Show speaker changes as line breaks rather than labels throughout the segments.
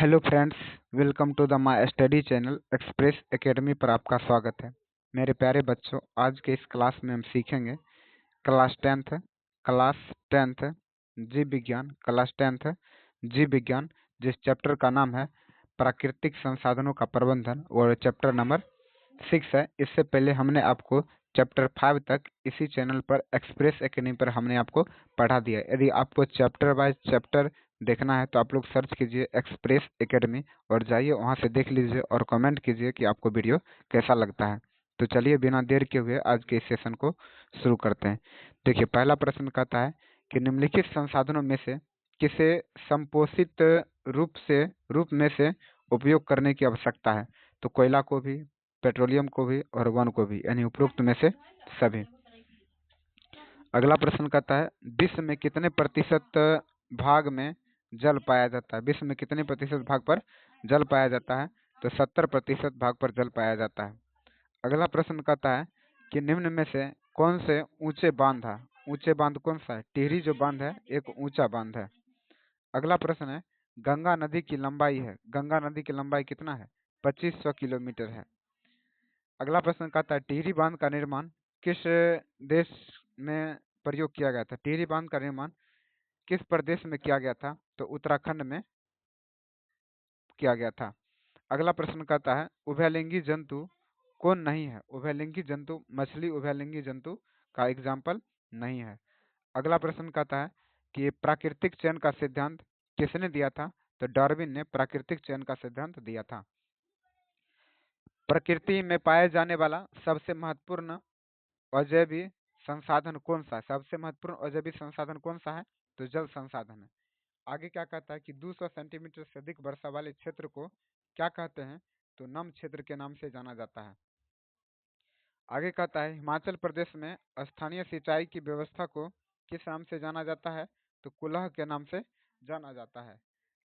Hello friends, welcome to the my study channel express academy पर आपका स्वागत है। मेरे प्यारे बच्चों, आज के इस क्लास में हम सीखेंगे क्लास टेंथ क्लास टेंथ जीव विज्ञान क्लास टेंथ जीव विज्ञान, जिस चैप्टर का नाम है प्राकृतिक संसाधनों का प्रबंधन और चैप्टर नंबर 6 है। इससे पहले हमने आपको चैप्टर 5 तक इसी चैनल पर एक्सप्रेस एकेडमी पर हमने आपको पढ़ा दिया है। यदि आपको चैप्टर बाय चैप्टर देखना है तो आप लोग सर्च कीजिए एक्सप्रेस एकेडमी और जाइए, वहां से देख लीजिए और कमेंट कीजिए कि आपको वीडियो कैसा लगता है। तो चलिए बिना देर के हुए आज के इस सेशन को शुरू करते हैं। देखिए, पहला प्रश्न कहता है कि निम्नलिखित संसाधनों में से किसे संपोषित रूप में से उपयोग करने की आवश्यकता है। तो कोयला को भी, पेट्रोलियम को भी और वन को भी, यानी उपरोक्त में से सभी। अगला प्रश्न कहता है विश्व में कितने प्रतिशत भाग में जल पाया जाता है। विश्व में कितने प्रतिशत भाग पर जल पाया जाता है। तो 70% भाग पर जल पाया जाता है। अगला प्रश्न कहता है कि निम्न में से कौन से ऊंचे बांध है। ऊंचे बांध कौन सा है। टिहरी जो बांध है एक ऊंचा बांध है। अगला प्रश्न है गंगा नदी की लंबाई है। गंगा नदी की लंबाई कितना है। 2500 किलोमीटर है। अगला प्रश्न कहता है टिहरी बांध का निर्माण किस देश में प्रयोग किया गया था। टिहरी बांध का निर्माण किस प्रदेश में किया गया था। तो उत्तराखंड में किया गया था। अगला प्रश्न कहता है उभयलिंगी जंतु कौन नहीं है। उभयलिंगी जंतु, मछली उभयलिंगी जंतु का एग्जाम्पल नहीं है। अगला प्रश्न कहता है कि प्राकृतिक चयन का सिद्धांत किसने दिया था। तो डार्विन ने प्राकृतिक चयन का सिद्धांत दिया था। प्रकृति में पाए जाने वाला सबसे महत्वपूर्ण अजैविक संसाधन कौन सा है। सबसे महत्वपूर्ण अजैविक संसाधन कौन सा है। तो जल संसाधन है। आगे क्या कहता है कि 200 सेंटीमीटर से अधिक वर्षा वाले क्षेत्र को क्या कहते हैं। तो नम क्षेत्र के नाम से जाना जाता है। आगे कहता है हिमाचल प्रदेश में स्थानीय सिंचाई की व्यवस्था को किस नाम से जाना जाता है। तो कुल्लह के नाम से जाना जाता है।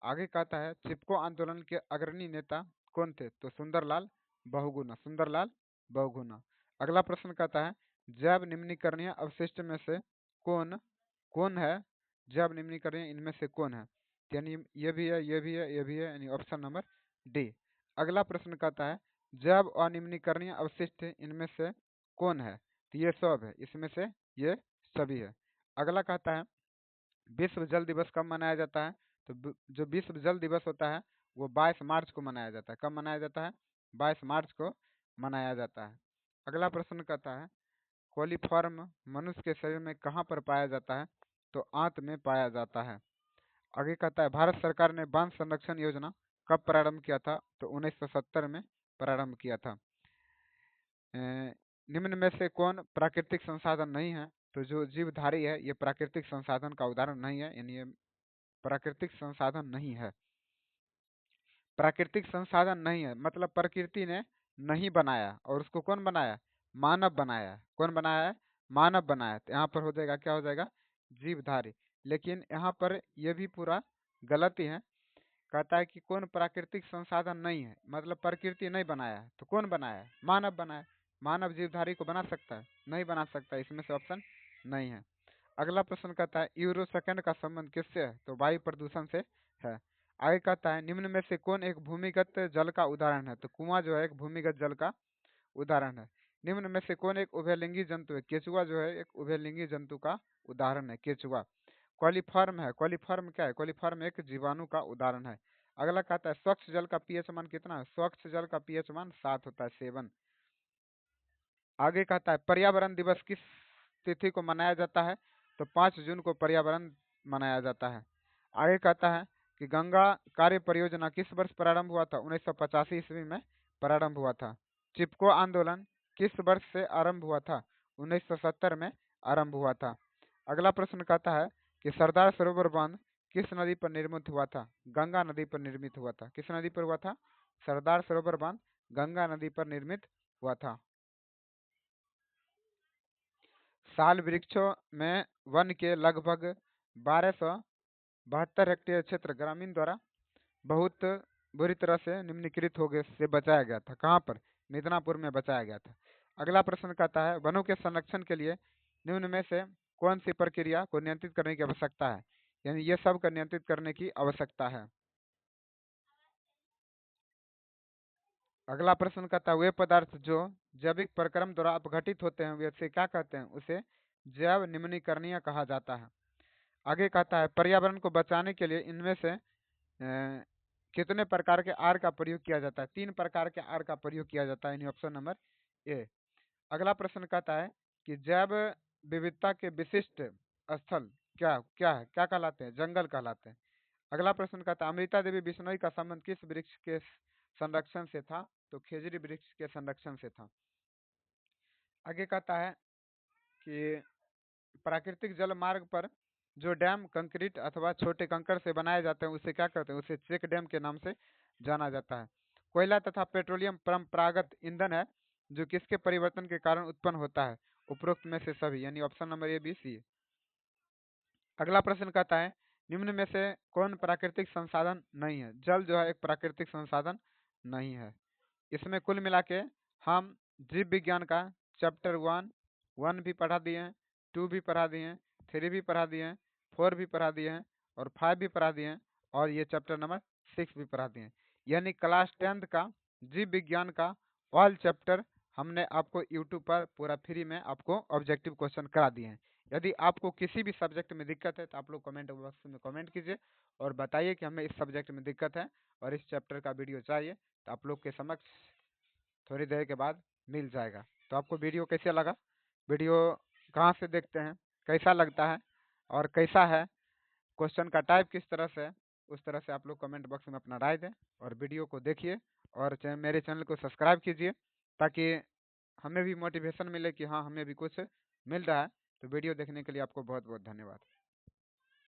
आगे कहता है चिपको आंदोलन के अग्रणी नेता कौन थे। तो सुंदरलाल बहुगुणा। सुंदरलाल बहुगुणा। अगला प्रश्न कहता है जैव निम्नीकरणीय अवशिष्ट में से कौन कौन है। जैव निम्नीकरणीय इनमें से कौन है। यानी ये भी है, ये भी है, ये भी है, यानी ऑप्शन नंबर डी। अगला प्रश्न कहता है जैव अनिम्नीकरणीय अवशिष्ट इनमें से कौन है। तो ये सब है, इसमें से ये सभी है। अगला कहता है विश्व जल दिवस कब मनाया जाता है। तो जो विश्व जल दिवस होता है वो 22 मार्च को मनाया जाता है। कब मनाया जाता है। 22 मार्च को मनाया जाता है। अगला प्रश्न कहता है कोलिफॉर्म मनुष्य के शरीर में कहाँ पर पाया जाता है। तो आंत में पाया जाता है। आगे कहता है भारत सरकार ने बांध संरक्षण योजना कब प्रारंभ किया था। तो 1970 में प्रारंभ किया था। निम्न में से कौन प्राकृतिक संसाधन नहीं है। तो जो जीवधारी है ये प्राकृतिक संसाधन का उदाहरण नहीं है, यानी ये प्राकृतिक संसाधन नहीं है। प्राकृतिक संसाधन नहीं है मतलब प्रकृति ने नहीं बनाया, और उसको कौन बनाया। मानव बनाया। कौन बनाया है। मानव बनाया। तो यहाँ पर हो जाएगा, क्या हो जाएगा, जीवधारी। लेकिन यहाँ पर यह भी पूरा गलत ही है। कहता है कि कौन प्राकृतिक संसाधन नहीं है, मतलब प्रकृति नहीं बनाया है। तो कौन बनाया है। मानव बनाया। मानव जीवधारी को बना सकता है, नहीं बना सकता। इसमें से ऑप्शन नहीं है। अगला प्रश्न कहता है यूरो सेकंड का संबंध किससे है। तो वायु प्रदूषण से है। आगे कहता है निम्न में से कौन एक भूमिगत जल का उदाहरण है। तो कुआं जो है एक भूमिगत जल का उदाहरण है। निम्न में से कौन एक उभयलिंगी जंतु है। केचुआ जो है एक उभयलिंगी जंतु का उदाहरण है, केचुआ। कॉलीफॉर्म है। कॉलीफॉर्म क्या है। कॉलीफॉर्म एक जीवाणु का उदाहरण है। अगला कहता है स्वच्छ जल का पीएच मान कितना है। स्वच्छ जल का पीएच मान 7 होता है, 7। आगे कहता है पर्यावरण दिवस किस तिथि को मनाया जाता है। तो 5 जून को पर्यावरण मनाया जाता है। आगे कहता है कि गंगा कार्य परियोजना किस वर्ष प्रारंभ हुआ था। 1985 ईस्वी में प्रारंभ हुआ था। चिपको आंदोलन किस वर्ष से आरंभ हुआ था। 1970 में आरंभ हुआ था। अगला प्रश्न कहता है कि सरदार सरोवर बांध किस नदी पर निर्मित हुआ था। गंगा नदी पर निर्मित हुआ था। किस नदी पर हुआ था। सरदार सरोवर बांध गंगा नदी पर निर्मित हुआ था। साल वृक्षों में वन के लगभग 1272 हेक्टेयर क्षेत्र ग्रामीण द्वारा बहुत बुरी तरह से निम्नीकृत हो गए से बचाया गया था। कहाँ पर। मिदनापुर में बचाया गया था। अगला प्रश्न कहता है वनों के संरक्षण के लिए निम्न में से कौन सी प्रक्रिया को नियंत्रित करने की आवश्यकता है। यानी ये सब का नियंत्रित करने की आवश्यकता है। अगला प्रश्न कहता है वे पदार्थ जो जैविक प्रक्रम द्वारा अपघटित होते हैं वे से क्या कहते हैं, उसे जैव निम्नीकरणीय कहा जाता है। आगे कहता है पर्यावरण को बचाने के लिए इनमें से कितने प्रकार के आर का प्रयोग किया जाता है। 3 प्रकार के आर का प्रयोग किया जाता है, यानी ऑप्शन नंबर ए। अगला प्रश्न कहता है कि जैव विविधता के विशिष्ट स्थल क्या क्या है, क्या कहलाते हैं, जंगल कहलाते हैं। अगला प्रश्न कहता है अमृता देवी बिश्नोई का संबंध किस वृक्ष के संरक्षण से था, तो खेजड़ी वृक्ष के संरक्षण से था। आगे कहता है कि प्राकृतिक जल मार्ग पर जो डैम कंक्रीट अथवा छोटे कंकड़ से बनाए जाते हैं उसे क्या कहते हैं, उसे चेक डैम के नाम से जाना जाता है। कोयला तथा पेट्रोलियम परंपरागत ईंधन है जो किसके परिवर्तन के कारण उत्पन्न होता है, उपरोक्त में से सभी, यानी option number A B C. अगला प्रश्न कहता है निम्न में से कौन प्राकृतिक संसाधन नहीं है। जल जो है एक प्राकृतिक संसाधन नहीं है। इसमें कुल मिला के हम जीव विज्ञान का चैप्टर 1 भी पढ़ा दिए हैं, 2 भी पढ़ा दिए हैं, 3 भी पढ़ा दिए हैं, 4 भी पढ़ा दिए हैं और 5 भी पढ़ा दिए हैं और ये चैप्टर नंबर 6 भी पढ़ा दिए हैं। यानी क्लास 10th का जीव विज्ञान का ऑल चैप्टर हमने आपको यूट्यूब पर पूरा फ्री में आपको ऑब्जेक्टिव क्वेश्चन करा दिए हैं। यदि आपको किसी भी सब्जेक्ट में दिक्कत है तो आप लोग कमेंट बॉक्स में कमेंट कीजिए और बताइए कि हमें इस सब्जेक्ट में दिक्कत है और इस चैप्टर का वीडियो चाहिए, तो आप लोग के समक्ष थोड़ी देर के बाद मिल जाएगा। तो आपको वीडियो कैसे लगा, वीडियो कहाँ से देखते हैं, कैसा लगता है और कैसा है, क्वेश्चन का टाइप किस तरह से है, उस तरह से आप लोग कमेंट बॉक्स में अपना राय दें और वीडियो को देखिए और मेरे चैनल को सब्सक्राइब कीजिए ताकि हमें भी मोटिवेशन मिले कि हाँ हमें भी कुछ मिल रहा है। तो वीडियो देखने के लिए आपको बहुत बहुत धन्यवाद।